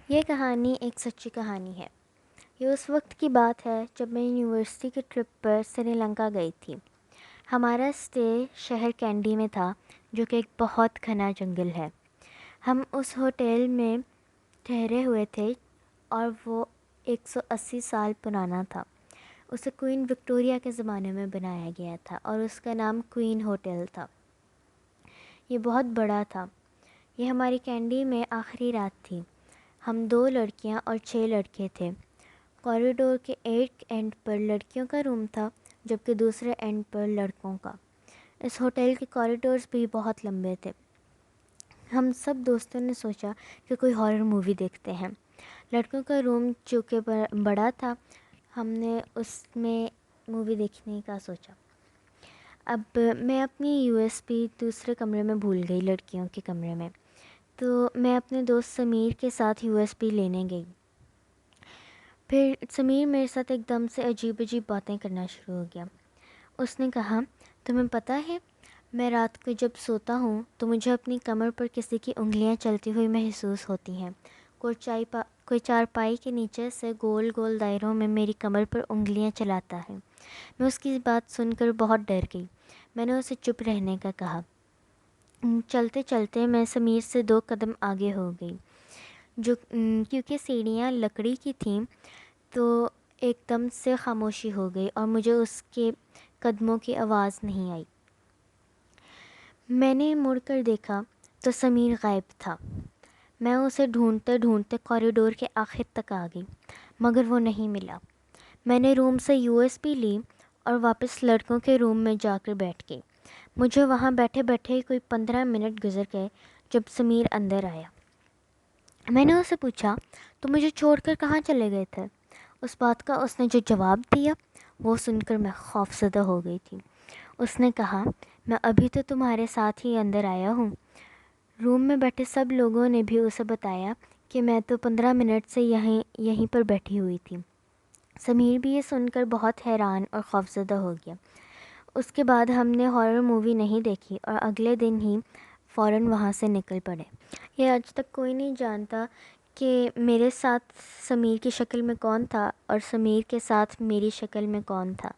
یہ کہانی ایک سچی کہانی ہے۔ یہ اس وقت کی بات ہے جب میں یونیورسٹی کی ٹرپ پر سری لنکا گئی تھی۔ ہمارا اسٹے شہر کینڈی میں تھا، جو کہ ایک بہت گھنا جنگل ہے۔ ہم اس ہوٹل میں ٹھہرے ہوئے تھے اور وہ 180 سال پرانا تھا۔ اسے کوئین وکٹوریہ کے زمانے میں بنایا گیا تھا اور اس کا نام کوئین ہوٹل تھا۔ یہ بہت بڑا تھا۔ یہ ہماری کینڈی میں آخری رات تھی۔ ہم 2 لڑکیاں اور 6 لڑکے تھے۔ کوریڈور کے ایک اینڈ پر لڑکیوں کا روم تھا، جبکہ دوسرے اینڈ پر لڑکوں کا۔ اس ہوٹل کے کوریڈورز بھی بہت لمبے تھے۔ ہم سب دوستوں نے سوچا کہ کوئی ہارر مووی دیکھتے ہیں۔ لڑکوں کا روم چونکہ بڑا تھا، ہم نے اس میں مووی دیکھنے کا سوچا۔ اب میں اپنی یو ایس بی دوسرے کمرے میں بھول گئی، لڑکیوں کے کمرے میں، تو میں اپنے دوست سمیر کے ساتھ یو ایس بی لینے گئی۔ پھر سمیر میرے ساتھ ایک دم سے عجیب عجیب باتیں کرنا شروع ہو گیا۔ اس نے کہا، تمہیں پتہ ہے، میں رات کو جب سوتا ہوں تو مجھے اپنی کمر پر کسی کی انگلیاں چلتی ہوئی محسوس ہوتی ہیں۔ کوئی چارپائی کے نیچے سے گول گول دائروں میں میری کمر پر انگلیاں چلاتا ہے۔ میں اس کی بات سن کر بہت ڈر گئی۔ میں نے اسے چپ رہنے کا کہا۔ چلتے چلتے میں سمیر سے 2 قدم آگے ہو گئی، کیونکہ سیڑھیاں لکڑی کی تھیں تو ایک دم سے خاموشی ہو گئی اور مجھے اس کے قدموں کی آواز نہیں آئی۔ میں نے مڑ کر دیکھا تو سمیر غائب تھا۔ میں اسے ڈھونڈتے ڈھونڈتے کوریڈور کے آخر تک آ گئی، مگر وہ نہیں ملا۔ میں نے روم سے یو ایس بی لی اور واپس لڑکوں کے روم میں جا کر بیٹھ گئی۔ مجھے وہاں بیٹھے بیٹھے کوئی 15 منٹ گزر گئے جب سمیر اندر آیا۔ میں نے اسے پوچھا، تو مجھے چھوڑ کر کہاں چلے گئے تھے؟ اس بات کا اس نے جو جواب دیا، وہ سن کر میں خوفزدہ ہو گئی تھی۔ اس نے کہا، میں ابھی تو تمہارے ساتھ ہی اندر آیا ہوں۔ روم میں بیٹھے سب لوگوں نے بھی اسے بتایا کہ میں تو 15 منٹ سے یہیں پر بیٹھی ہوئی تھی۔ سمیر بھی یہ سن کر بہت حیران اور خوفزدہ ہو گیا۔ اس کے بعد ہم نے ہارر مووی نہیں دیکھی اور اگلے دن ہی فوراً وہاں سے نکل پڑے۔ یہ آج تک کوئی نہیں جانتا کہ میرے ساتھ سمیر کی شکل میں کون تھا اور سمیر کے ساتھ میری شکل میں کون تھا۔